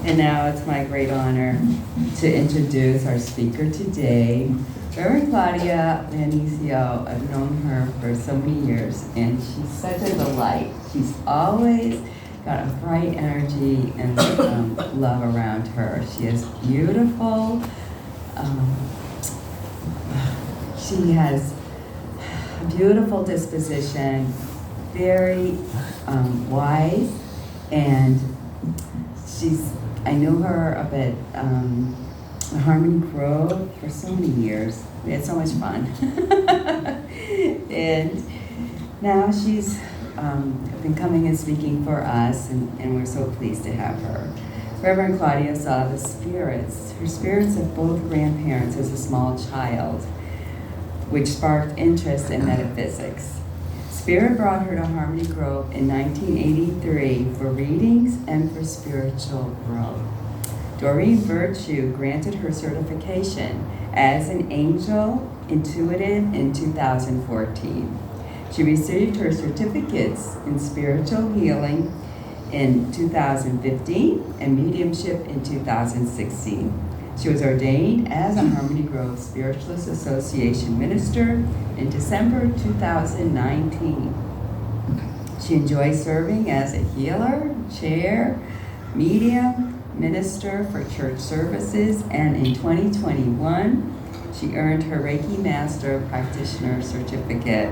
And now it's my great honor to introduce our speaker today, Reverend Claudia Leonesio. I've known her for so many years, and she's such a delight. She's always got a bright energy and love around her. She is beautiful. She has a beautiful disposition, very wise, and I knew her up at Harmony Grove for so many years. We had so much fun. And now she's been coming and speaking for us, and we're so pleased to have her. Reverend Claudia saw her spirits of both grandparents as a small child, which sparked interest in metaphysics. Spirit brought her to Harmony Grove in 1983 for readings and for spiritual growth. Doreen Virtue granted her certification as an angel intuitive in 2014. She received her certificates in spiritual healing in 2015 and mediumship in 2016. She was ordained as a Harmony Grove Spiritualist Association minister in December 2019. She enjoys serving as a healer, chair, medium, minister for church services, and in 2021, she earned her Reiki Master Practitioner Certificate.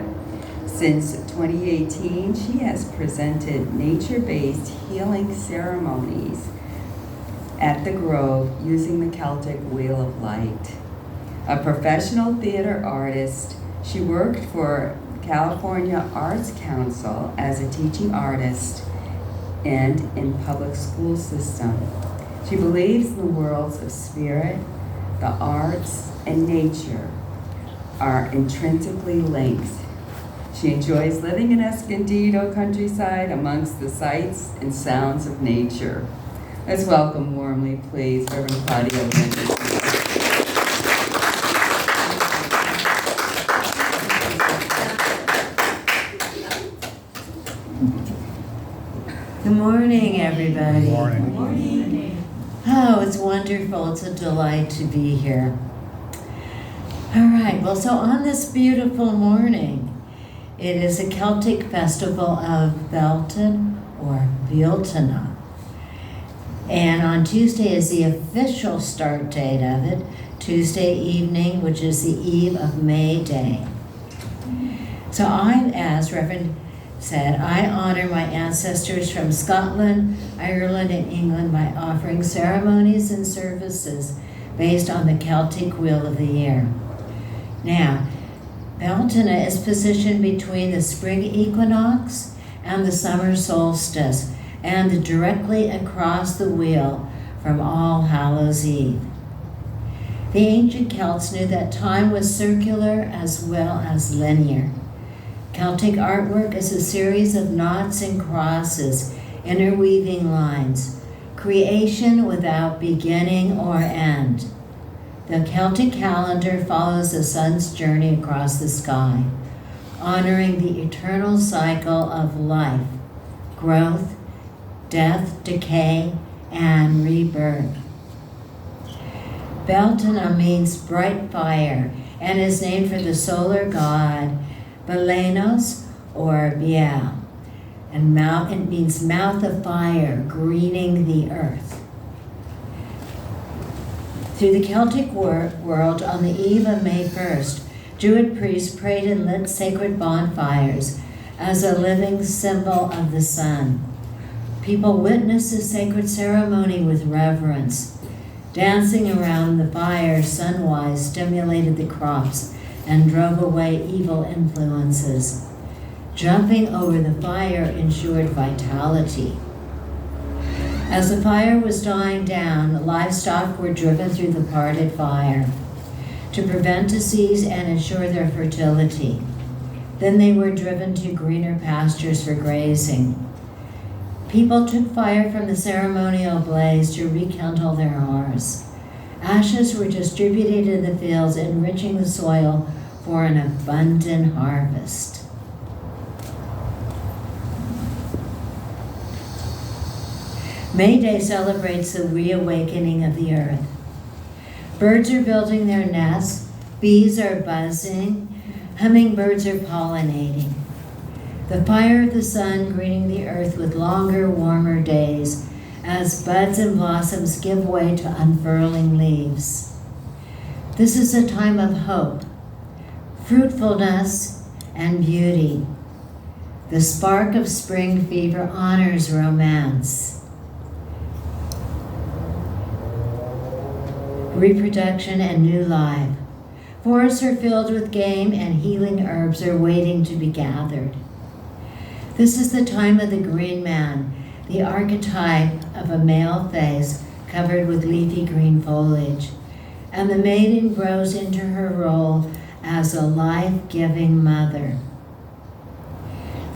Since 2018, she has presented nature-based healing ceremonies at the Grove using the Celtic Wheel of Light. A professional theater artist, she worked for California Arts Council as a teaching artist and in public school system. She believes the worlds of spirit, the arts, and nature are intrinsically linked. She enjoys living in Escondido countryside amongst the sights and sounds of nature. Let's welcome warmly, please, Reverend Claudia Leonesio. Good morning, everybody. Good morning. Good morning. Oh, it's wonderful. It's a delight to be here. All right, well, so on this beautiful morning, it is a Celtic festival of Beltane or Bealtaine. And on Tuesday is the official start date of it, Tuesday evening, which is the eve of May Day. So as Reverend said, I honor my ancestors from Scotland, Ireland, and England by offering ceremonies and services based on the Celtic wheel of the year. Now, Beltane is positioned between the spring equinox and the summer solstice, and directly across the wheel from All Hallows Eve. The ancient Celts knew that time was circular as well as linear. Celtic artwork is a series of knots and crosses, interweaving lines, creation without beginning or end. The Celtic calendar follows the sun's journey across the sky, honoring the eternal cycle of life, growth, death, decay, and rebirth. Beltane means bright fire and is named for the solar god Belenos or Biel, and it means mouth of fire, greening the earth. Through the Celtic world, on the eve of May 1st, Druid priests prayed and lit sacred bonfires as a living symbol of the sun. People witnessed the sacred ceremony with reverence. Dancing around the fire sunwise stimulated the crops and drove away evil influences. Jumping over the fire ensured vitality. As the fire was dying down, the livestock were driven through the parted fire to prevent disease and ensure their fertility. Then they were driven to greener pastures for grazing. People took fire from the ceremonial blaze to rekindle their hearths. Ashes were distributed in the fields, enriching the soil for an abundant harvest. May Day celebrates the reawakening of the earth. Birds are building their nests, bees are buzzing, hummingbirds are pollinating. The fire of the sun greening the earth with longer, warmer days as buds and blossoms give way to unfurling leaves. This is a time of hope, fruitfulness, and beauty. The spark of spring fever honors romance, reproduction, and new life. Forests are filled with game, and healing herbs are waiting to be gathered. This is the time of the green man, the archetype of a male face covered with leafy green foliage, and the maiden grows into her role as a life-giving mother.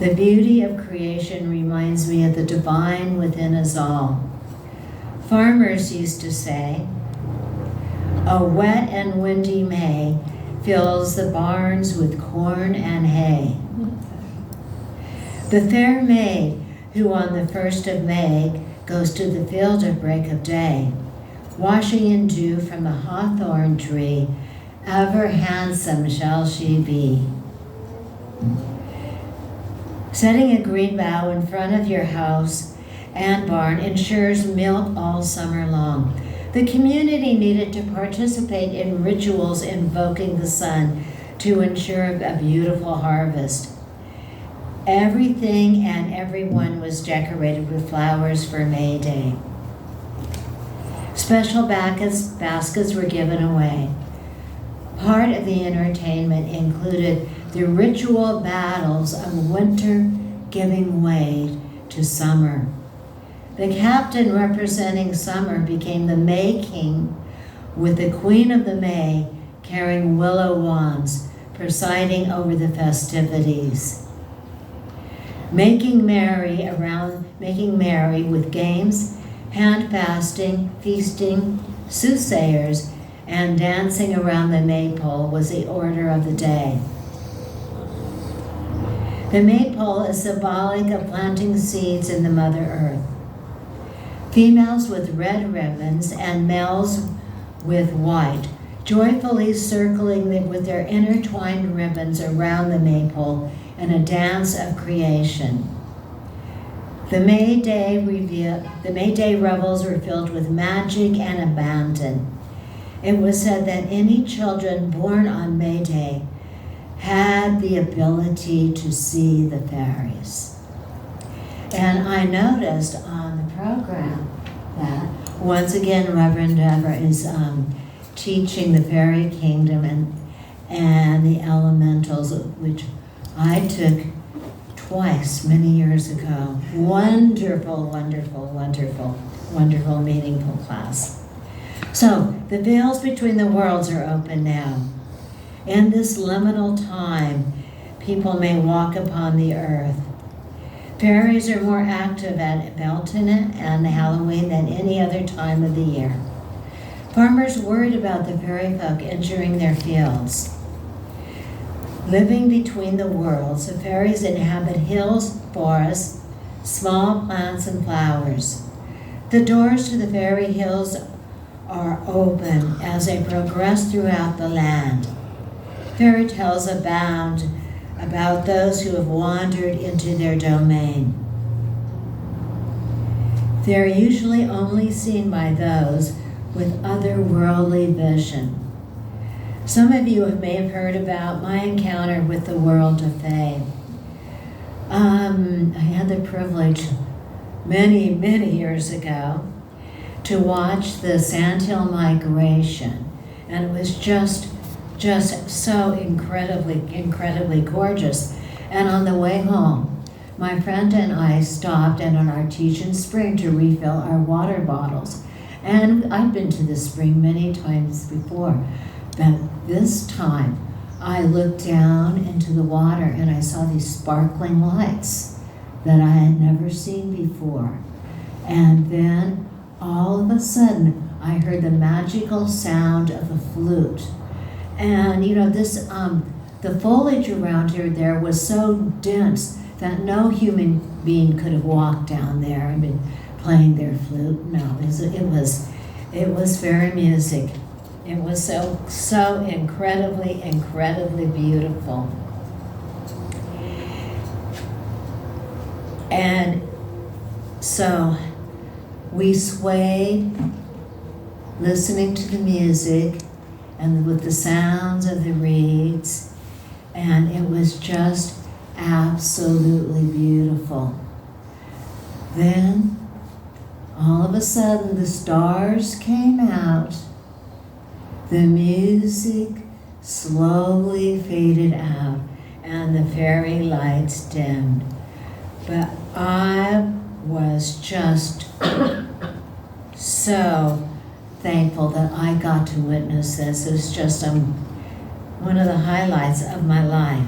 The beauty of creation reminds me of the divine within us all. Farmers used to say, "A wet and windy May fills the barns with corn and hay." The fair maid who on the 1st of May goes to the field at break of day, washing in dew from the hawthorn tree, ever handsome shall she be. Setting a green bough in front of your house and barn ensures milk all summer long. The community needed to participate in rituals invoking the sun to ensure a beautiful harvest. Everything and everyone was decorated with flowers for May Day. Special baskets were given away. Part of the entertainment included the ritual battles of winter giving way to summer. The captain representing summer became the May King, with the Queen of the May carrying willow wands, presiding over the festivities. Making merry with games, hand fasting, feasting, soothsayers, and dancing around the maypole was the order of the day. The maypole is symbolic of planting seeds in the Mother Earth. Females with red ribbons and males with white, joyfully circling with their intertwined ribbons around the maypole in a dance of creation. The May Day revels were filled with magic and abandon. It was said that any children born on May Day had the ability to see the fairies. And I noticed on the program that, once again, Reverend Deborah is teaching the fairy kingdom and the elementals, which I took twice many years ago. Wonderful, wonderful, wonderful, wonderful, meaningful class. So the veils between the worlds are open now. In this liminal time, people may walk upon the earth. Fairies are more active at Beltane and Halloween than any other time of the year. Farmers worried about the fairy folk entering their fields. Living between the worlds, the fairies inhabit hills, forests, small plants, and flowers. The doors to the fairy hills are open as they progress throughout the land. Fairy tales abound about those who have wandered into their domain. They are usually only seen by those with otherworldly vision. Some of you may have heard about my encounter with the world of Fae. I had the privilege many, many years ago to watch the sandhill migration, and it was just so incredibly gorgeous. And on the way home, my friend and I stopped at an artesian spring to refill our water bottles. And I've been to this spring many times before, but this time I looked down into the water and I saw these sparkling lights that I had never seen before. And then all of a sudden I heard the magical sound of a flute. And the foliage around there was so dense that no human being could have walked down there. I mean, playing their flute. No, it was fairy music. It was so incredibly, incredibly beautiful. And so we swayed, listening to the music and with the sounds of the reeds, and it was just absolutely beautiful. Then, all of a sudden, the stars came out, the music slowly faded out, and the fairy lights dimmed. But I was just so thankful that I got to witness this. It was just one of the highlights of my life,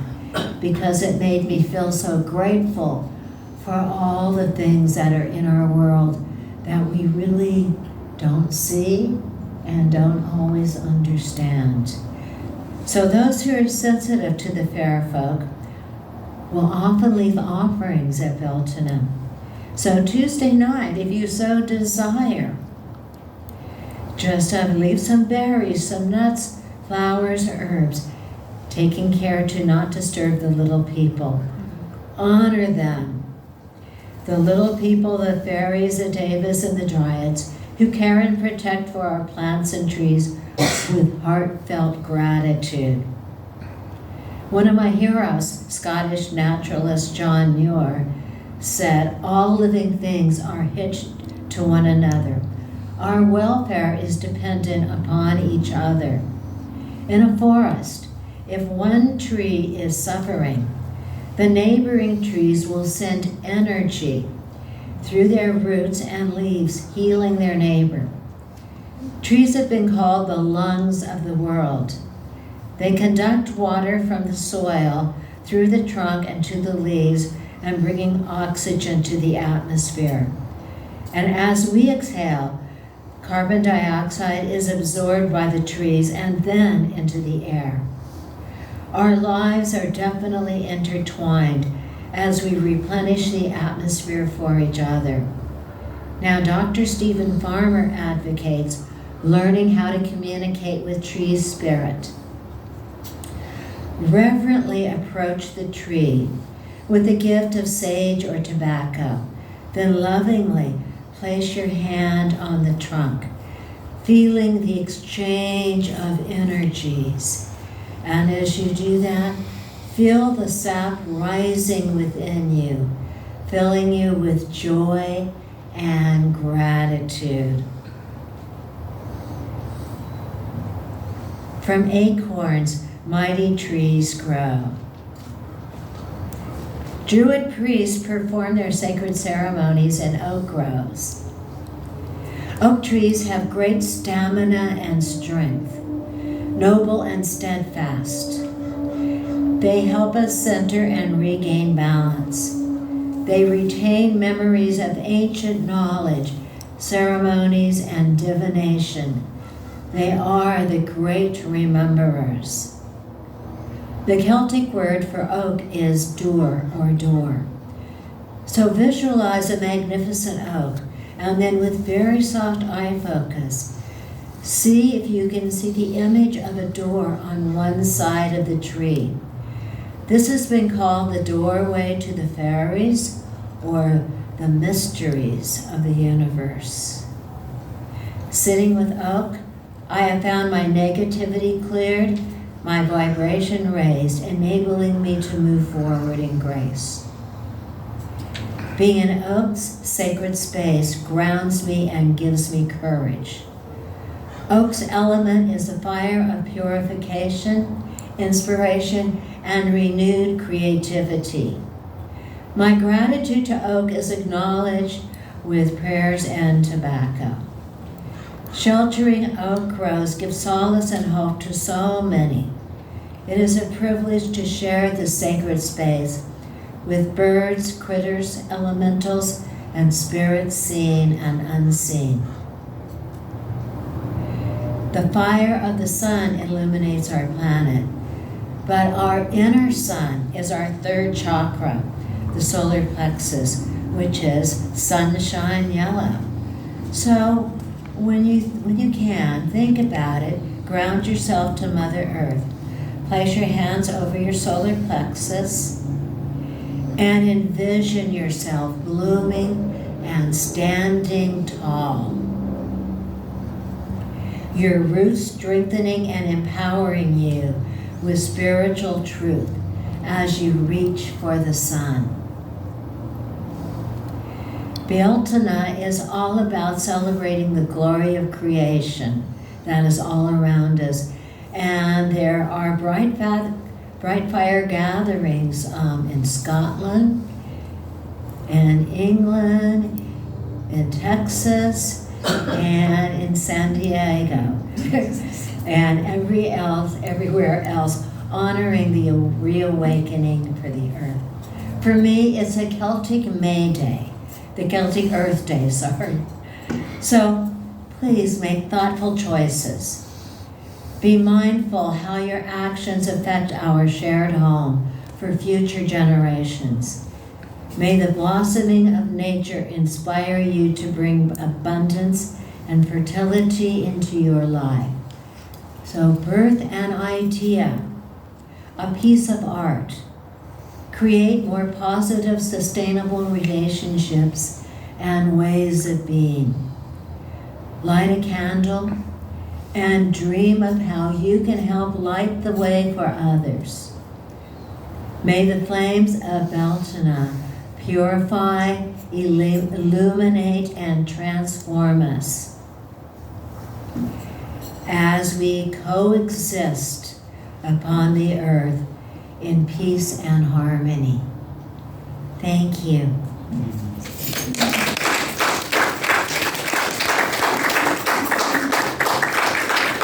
because it made me feel so grateful for all the things that are in our world that we really don't see and don't always understand. So those who are sensitive to the fair folk will often leave offerings at Beltenham. So Tuesday night, if you so desire, just leave some berries, some nuts, flowers, or herbs, taking care to not disturb the little people. Honor them. The little people, the fairies, the devas, and the dryads, who care and protect for our plants and trees with heartfelt gratitude. One of my heroes, Scottish naturalist John Muir, said, "All living things are hitched to one another. Our welfare is dependent upon each other. In a forest, if one tree is suffering, the neighboring trees will send energy through their roots and leaves, healing their neighbor. Trees have been called the lungs of the world. They conduct water from the soil through the trunk and to the leaves, and bringing oxygen to the atmosphere. And as we exhale, carbon dioxide is absorbed by the trees and then into the air. Our lives are definitely intertwined as we replenish the atmosphere for each other." Now, Dr. Stephen Farmer advocates learning how to communicate with tree spirit. Reverently approach the tree with a gift of sage or tobacco. Then lovingly place your hand on the trunk, feeling the exchange of energies. And as you do that, feel the sap rising within you, filling you with joy and gratitude. From acorns, mighty trees grow. Druid priests perform their sacred ceremonies in oak groves. Oak trees have great stamina and strength, noble and steadfast. They help us center and regain balance. They retain memories of ancient knowledge, ceremonies, and divination. They are the great rememberers. The Celtic word for oak is dur, or door. So visualize a magnificent oak, and then with very soft eye focus, see if you can see the image of a door on one side of the tree. This has been called the doorway to the fairies, or the mysteries of the universe. Sitting with oak, I have found my negativity cleared, my vibration raised, enabling me to move forward in grace. Being in oak's sacred space grounds me and gives me courage. Oak's element is the fire of purification, inspiration, and renewed creativity. My gratitude to oak is acknowledged with prayers and tobacco. Sheltering oak groves give solace and hope to so many. It is a privilege to share this sacred space with birds, critters, elementals, and spirits seen and unseen. The fire of the sun illuminates our planet, but our inner sun is our third chakra, the solar plexus, which is sunshine yellow. So when you can, think about it, ground yourself to Mother Earth. Place your hands over your solar plexus and envision yourself blooming and standing tall. Your roots strengthening and empowering you with spiritual truth as you reach for the sun. Beltana is all about celebrating the glory of creation that is all around us. And there are bright fire gatherings in Scotland, in England, in Texas, and in San Diego, and everywhere else, honoring the reawakening for the earth. For me, it's a Celtic May Day, the Celtic Earth Day, sorry. So please make thoughtful choices. Be mindful how your actions affect our shared home for future generations. May the blossoming of nature inspire you to bring abundance and fertility into your life. So birth an idea, a piece of art. Create more positive, sustainable relationships and ways of being. Light a candle and dream of how you can help light the way for others. May the flames of Beltana purify, illuminate, and transform us as we coexist upon the earth in peace and harmony. Thank you.